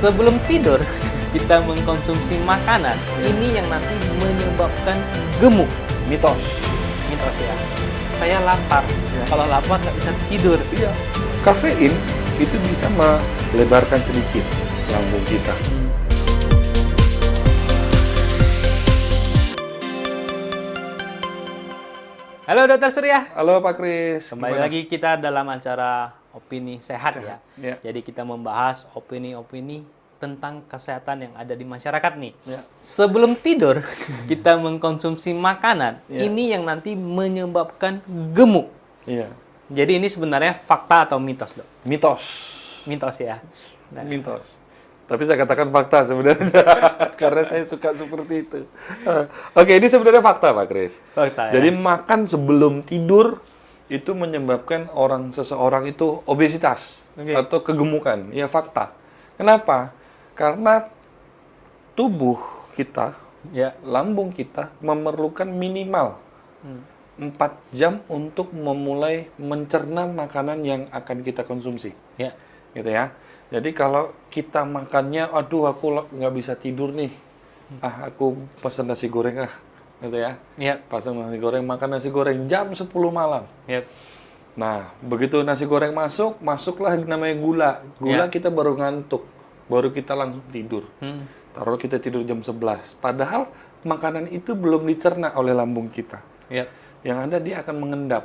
Sebelum tidur, kita mengkonsumsi makanan. Ini yang nanti menyebabkan gemuk. Mitos. Mitos ya. Saya lapar. Ya. Kalau lapar nggak bisa tidur. Iya. Kafein itu bisa melebarkan sedikit lambung kita. Halo Dokter Surya. Halo Pak Kris. Kembali lagi kita dalam acara Opini Sehat ya. Ya. Jadi kita membahas opini-opini tentang kesehatan yang ada di masyarakat nih. Ya. Sebelum tidur, kita mengkonsumsi makanan. Ya. Ini yang nanti menyebabkan gemuk. Iya. Jadi ini sebenarnya fakta atau mitos, Dok? Mitos. Mitos ya. Nah, Mitos. Tapi saya katakan fakta sebenarnya. Karena saya suka seperti itu. Oke, ini sebenarnya fakta Pak Kris. fakta ya. Jadi makan sebelum tidur itu menyebabkan seseorang itu obesitas Oke. atau kegemukan. Ya fakta. Kenapa? Karena tubuh kita, Ya. lambung kita memerlukan minimal 4 jam untuk memulai mencerna makanan yang akan kita konsumsi. Ya. Gitu ya. Jadi kalau kita makannya, aduh aku nggak bisa tidur nih. Aku pesan nasi goreng gitu ya. Ya. Pesan nasi goreng, makan nasi goreng jam 10 malam. Ya. Nah, begitu nasi goreng masuklah namanya gula. Gula Ya. kita baru ngantuk, baru kita langsung tidur. Hmm. Taruh kita tidur jam 11. Padahal makanan itu belum dicerna oleh lambung kita. Ya. Yang ada dia akan mengendap,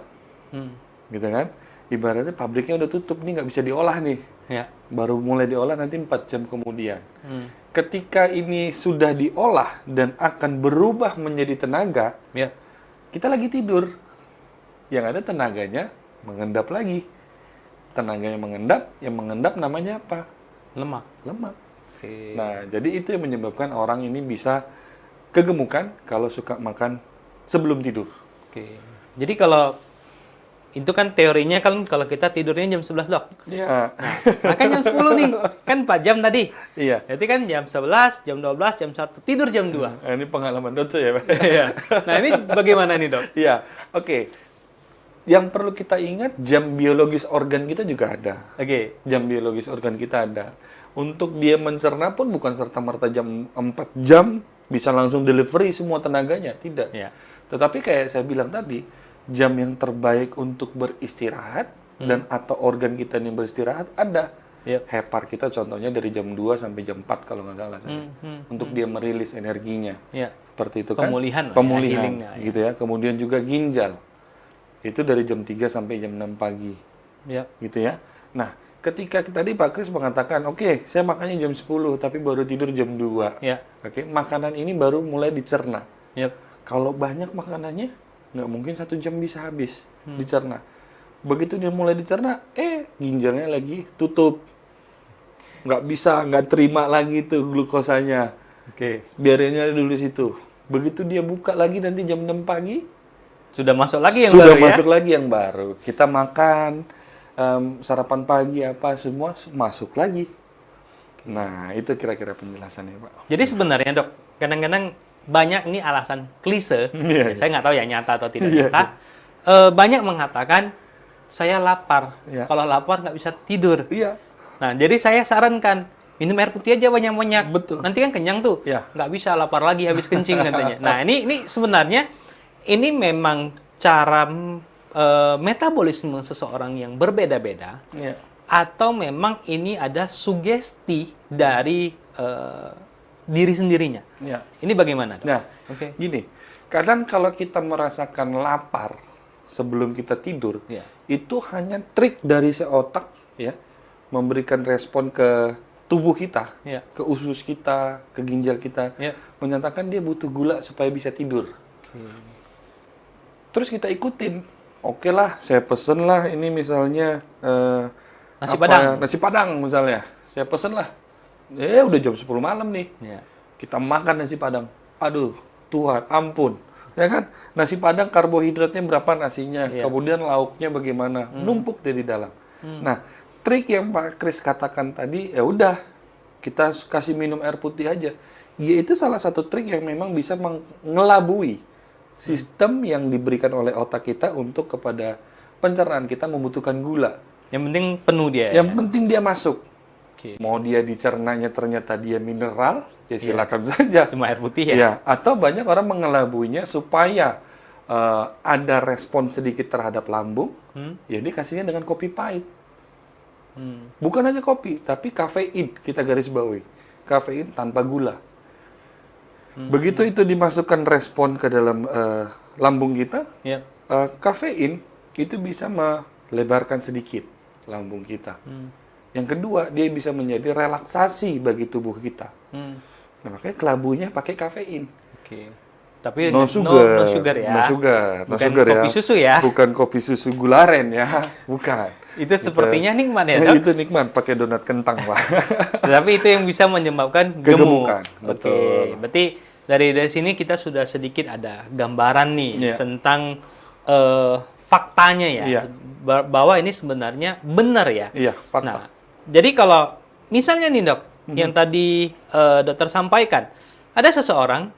Hmm. gitu kan? Ibaratnya pabriknya udah tutup nih, nggak bisa diolah nih. Ya. Baru mulai diolah nanti 4 jam kemudian. Hmm. Ketika ini sudah diolah dan akan berubah menjadi tenaga, Ya. kita lagi tidur. Yang ada tenaganya mengendap lagi. Tenaganya mengendap, yang mengendap namanya apa? Lemak. Lemak. Oke. Nah, jadi itu yang menyebabkan orang ini bisa kegemukan kalau suka makan sebelum tidur. Oke. Jadi kalau itu kan teorinya kan kalau kita tidurnya jam 11, Dok. Iya. Makan jam 10 nih. Kan 4 jam tadi. Iya. Berarti kan jam 11, jam 12, jam 1, tidur jam 2. Nah, ini pengalaman Dotso ya, Pak? Iya. Nah, ini bagaimana nih, Dok? Iya. Oke. Yang perlu kita ingat, jam biologis organ kita juga ada. Oke. Jam biologis organ kita ada. Untuk dia mencerna pun bukan serta-merta jam 4 jam bisa langsung delivery semua tenaganya, tidak. Iya. Tetapi kayak saya bilang tadi, jam yang terbaik untuk beristirahat dan atau organ kita yang beristirahat ada. Yep. Hepar kita contohnya dari jam 2 sampai jam 4 kalau nggak salah saya. Untuk dia merilis energinya. Iya. Seperti itu kan. Pemulihan lah ya, Pemulihan healing lah ya. gitu ya. Kemudian juga ginjal. Itu dari jam 3 sampai jam 6 pagi. Iya. Gitu ya. Nah, ketika tadi Pak Kris mengatakan, oke, saya makannya jam 10 tapi baru tidur jam 2. Iya. Oke, makanan ini baru mulai dicerna. Yep. Kalau banyak makanannya, nggak mungkin 1 jam bisa habis dicerna. Begitu dia mulai dicerna, ginjalnya lagi tutup. Nggak terima lagi tuh glukosanya. Oke. Biarinnya dulu situ. Begitu dia buka lagi nanti jam 6 pagi, Sudah masuk lagi yang sudah baru masuk lagi yang baru. Kita makan, sarapan pagi apa semua masuk lagi. Nah, itu kira-kira penjelasannya, Pak. ya. Jadi sebenarnya, Dok, kadang-kadang banyak nih alasan klise. Iya, Saya nggak tahu ya nyata atau tidak Iya, nyata. Banyak mengatakan saya lapar. Iya. Kalau lapar nggak bisa tidur. Iya. Nah, jadi saya sarankan minum air putih aja banyak-banyak. Betul. Nanti kan kenyang tuh. Iya. Nggak bisa lapar lagi habis kencing katanya. Nah, ini sebenarnya ini memang cara metabolisme seseorang yang berbeda-beda, Iya. atau memang ini ada sugesti dari diri sendirinya. Iya. Ini bagaimana, Dok? Nah, Oke. gini, kadang kalau kita merasakan lapar sebelum kita tidur, Iya. itu hanya trik dari si otak, ya, memberikan respon ke tubuh kita, Iya. ke usus kita, ke ginjal kita, Iya. menyatakan dia butuh gula supaya bisa tidur. Terus kita ikutin, oke lah, saya pesen lah ini misalnya Nasi Padang. nasi Padang misalnya, saya pesen lah, udah jam 10 malam nih. Iya. Kita makan nasi Padang. Aduh, Tuhan, ampun. Ya kan? Nasi Padang karbohidratnya berapa nasinya? Iya. Kemudian lauknya bagaimana? Numpuk dari dalam. Nah, trik yang Pak Kris katakan tadi, ya udah, kita kasih minum air putih aja. Ya itu salah satu trik yang memang bisa mengelabui sistem yang diberikan oleh otak kita untuk kepada pencernaan kita membutuhkan gula. Yang penting penuh dia. Yang penting dia masuk. Oke. Mau dia dicernanya ternyata dia mineral, ya silakan saja. Cuma air putih ya. Ya, atau banyak orang mengelabuinya supaya ada respon sedikit terhadap lambung, ya dia kasihnya dengan kopi pahit. Bukan hanya kopi, tapi kafein, kita garis bawahi. Kafein tanpa gula. Begitu itu dimasukkan respon ke dalam lambung kita, Ya. kafein itu bisa melebarkan sedikit lambung kita. Yang kedua, dia bisa menjadi relaksasi bagi tubuh kita. Nah, makanya kelabunya pakai kafein. Oke. Tapi No no sugar ya. No sugar. No Bukan sugar ya. kopi susu ya. Bukan kopi susu gularen ya. Bukan. Itu sepertinya nikmat ya, Dok? Itu nikmat pakai donat kentang, Pak. Tapi itu yang bisa menyebabkan gemuk. Kegemukan, Oke. betul. Berarti dari sini kita sudah sedikit ada gambaran nih Iya. tentang faktanya ya. Iya. Bahwa ini sebenarnya benar ya. Iya, fakta. Nah, jadi kalau misalnya nih, Dok, yang tadi dokter sampaikan, ada seseorang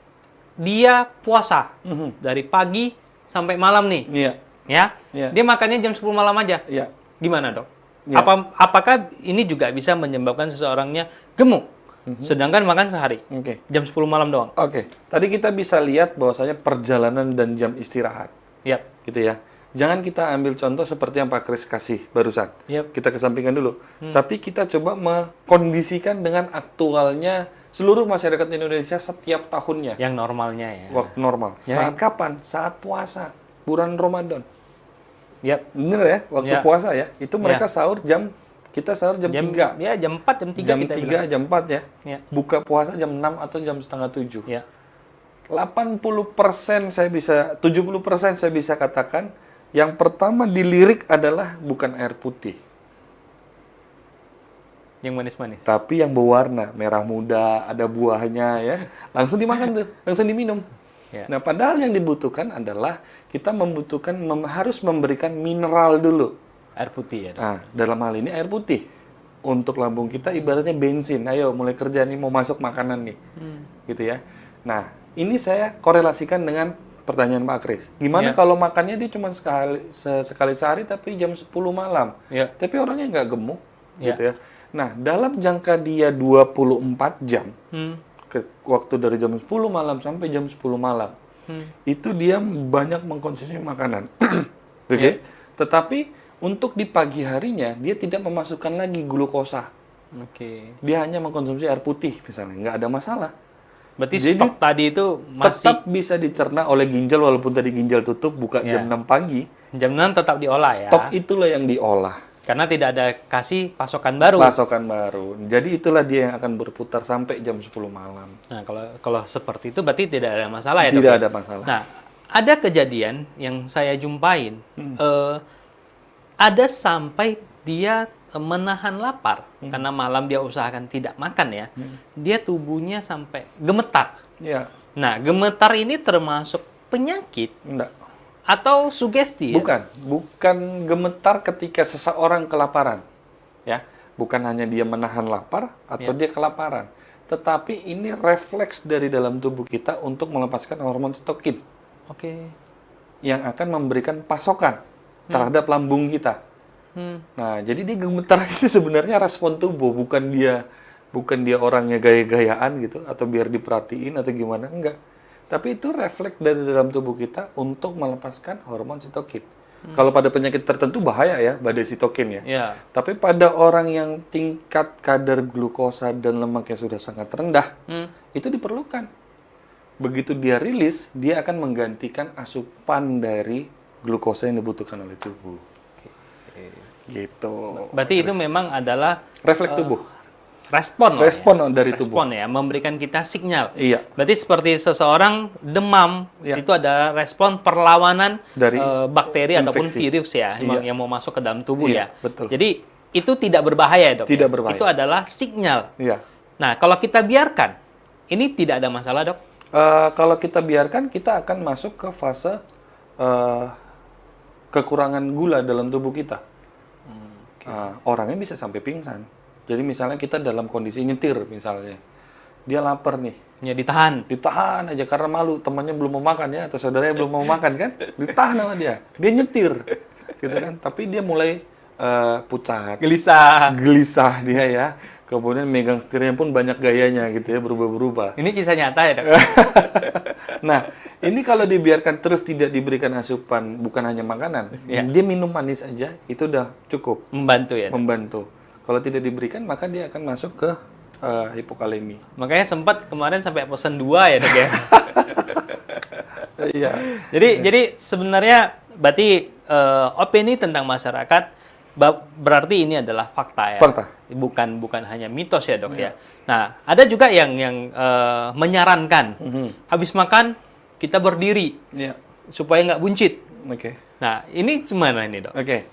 dia puasa dari pagi sampai malam nih. Iya. Ya. Iya. Dia makannya jam 10 malam aja. Iya. Gimana, Dok? Ya. Apakah ini juga bisa menyebabkan seseorangnya gemuk? Sedangkan makan sehari. Oke. Jam 10 malam doang. Oke. Tadi kita bisa lihat bahwasanya perjalanan dan jam istirahat. Yap. Gitu ya. Jangan kita ambil contoh seperti yang Pak Kris kasih barusan. Yap. Kita kesampingkan dulu. Tapi kita coba mengkondisikan dengan aktualnya seluruh masyarakat Indonesia setiap tahunnya. Yang normalnya ya. Waktu normal. Ya. Saat kapan? Saat puasa. Bulan Ramadan. Yap. Bener ya? Waktu Ya. puasa ya. Itu mereka sahur kita sahur jam 3. Ya, jam 4, jam 3 Jam kita 3, bilang. jam 4 ya. Ya. Buka puasa jam 6 atau jam setengah 7. Ya. 80% saya bisa, 70% saya bisa katakan, yang pertama dilirik adalah bukan air putih, Yang manis-manis. tapi yang berwarna, merah muda, ada buahnya ya. Langsung dimakan tuh, langsung diminum. Ya. Nah, padahal yang dibutuhkan adalah kita membutuhkan harus memberikan mineral dulu. Air putih ya, Dok. Nah, dalam hal ini air putih. Untuk lambung kita ibaratnya bensin. Ayo mulai kerja nih, mau masuk makanan nih. Gitu ya. Nah, ini saya korelasikan dengan pertanyaan Pak Kris. Gimana Ya. kalau makannya dia cuma sekali sehari tapi jam 10 malam. Ya. Tapi orangnya nggak gemuk. Ya. Gitu ya. Nah, dalam jangka dia 24 jam, waktu dari jam 10 malam sampai jam 10 malam, itu dia banyak mengkonsumsi makanan. Oke? Tetapi untuk di pagi harinya, dia tidak memasukkan lagi glukosa. Oke. Dia hanya mengkonsumsi air putih, misalnya. Nggak ada masalah. Berarti Jadi, stok tadi itu masih Tetap bisa dicerna oleh ginjal, walaupun tadi ginjal tutup, buka Ya. jam 6 pagi. jam 6 tetap diolah ya. Stok itulah yang diolah. Karena tidak ada kasih pasokan baru. Pasokan baru. Jadi itulah dia yang akan berputar sampai jam 10 malam. Nah, kalau seperti itu berarti tidak ada masalah ya, Dok? Tidak ada masalah. Nah, ada kejadian yang saya jumpain, ada sampai dia menahan lapar karena malam dia usahakan tidak makan ya, dia tubuhnya sampai gemetar. Ya, Nah, gemetar ini termasuk penyakit enggak. atau sugesti? Ya? Bukan gemetar ketika seseorang kelaparan. Ya, bukan hanya dia menahan lapar atau dia kelaparan, tetapi ini refleks dari dalam tubuh kita untuk melepaskan hormon stokin Oke. yang akan memberikan pasokan terhadap lambung kita. Nah, jadi dia gemetar itu sebenarnya respon tubuh, bukan dia orangnya gaya-gayaan gitu atau biar diperhatiin atau gimana, enggak. Tapi itu refleks dari dalam tubuh kita untuk melepaskan hormon sitokin. Kalau pada penyakit tertentu bahaya ya, badai sitokin ya. Ya. Tapi pada orang yang tingkat kadar glukosa dan lemaknya sudah sangat rendah, itu diperlukan. Begitu dia rilis, dia akan menggantikan asupan dari glukosa yang dibutuhkan oleh tubuh. Gitu. Berarti itu memang adalah Refleks tubuh. respon lah Respon ya. dari tubuh. Respon ya, memberikan kita sinyal. Iya. Berarti seperti seseorang demam, Iya. itu ada respon perlawanan Dari bakteri ataupun infeksi. virus ya, Iya. yang mau masuk ke dalam tubuh Iya, ya. betul. Jadi itu tidak berbahaya, Dok. Tidak ya? berbahaya. Itu adalah sinyal. Iya. Nah, kalau kita biarkan, ini tidak ada masalah, Dok. Kalau kita biarkan, kita akan masuk ke fase kekurangan gula dalam tubuh kita. Orangnya bisa sampai pingsan. Jadi misalnya kita dalam kondisi nyetir misalnya, dia lapar nih, Ya ditahan. ditahan aja karena malu temannya belum mau makan ya, atau saudaranya belum mau makan kan, ditahan sama dia nyetir, gitu kan. Tapi dia mulai pucat, Gelisah. gelisah dia ya. Kemudian megang setirnya pun banyak gayanya gitu ya, berubah-berubah. Ini kisah nyata ya, Dok? Nah, ini kalau dibiarkan terus tidak diberikan asupan, bukan hanya makanan, dia minum manis aja, itu udah cukup. Membantu ya, Dok? Membantu. Kalau tidak diberikan, maka dia akan masuk ke hipokalemi. Makanya sempat kemarin sampai pesan 2 ya, Dok ya? Iya. Jadi sebenarnya berarti opini tentang masyarakat berarti ini adalah fakta ya. Fakta. Bukan hanya mitos ya, Dok ya. Nah, ada juga yang menyarankan habis makan kita berdiri Iya. supaya nggak buncit. Oke. Nah, ini gimana ini, Dok? Oke.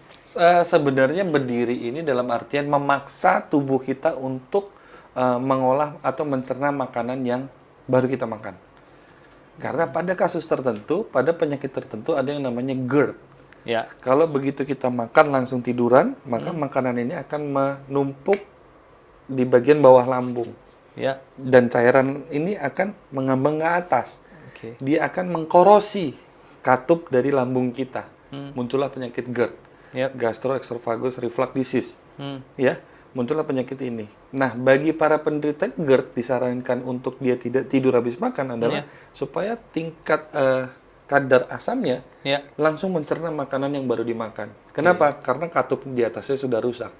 Sebenarnya berdiri ini dalam artian memaksa tubuh kita untuk mengolah atau mencerna makanan yang baru kita makan. Karena pada kasus tertentu, pada penyakit tertentu ada yang namanya GERD. Ya. Kalau begitu kita makan langsung tiduran, maka makanan ini akan menumpuk di bagian bawah lambung. Ya. Dan cairan ini akan mengambang ke atas. Oke. Dia akan mengkorosi katup dari lambung kita. Muncullah penyakit GERD. Yap. Gastroesophagus reflux disease. Hmm. Ya, muncullah penyakit ini. Nah, bagi para penderita GERD disarankan untuk dia tidak tidur habis makan adalah supaya tingkat kadar asamnya langsung mencerna makanan yang baru dimakan. Kenapa? Karena katup di atasnya sudah rusak.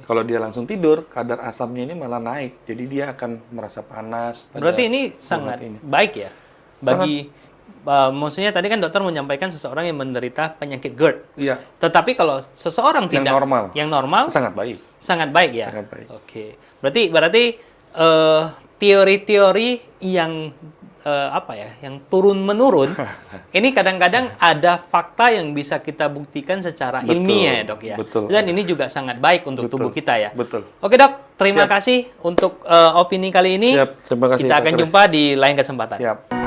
Kalau dia langsung tidur, kadar asamnya ini malah naik. Jadi dia akan merasa panas. Berarti ini sangat baik ya bagi maksudnya tadi kan dokter menyampaikan seseorang yang menderita penyakit GERD. Iya. Tetapi kalau seseorang yang normal sangat baik. Sangat baik ya. Sangat baik. Oke. Berarti teori-teori yang yang turun menurun ini kadang-kadang ada fakta yang bisa kita buktikan secara ilmiah ya, Dok ya. Betul. Dan ini juga sangat baik untuk tubuh kita ya. Betul. Oke, Dok, terima kasih untuk opini kali ini. Siap. Terima kasih. Kita akan jumpa di lain kesempatan. Siap.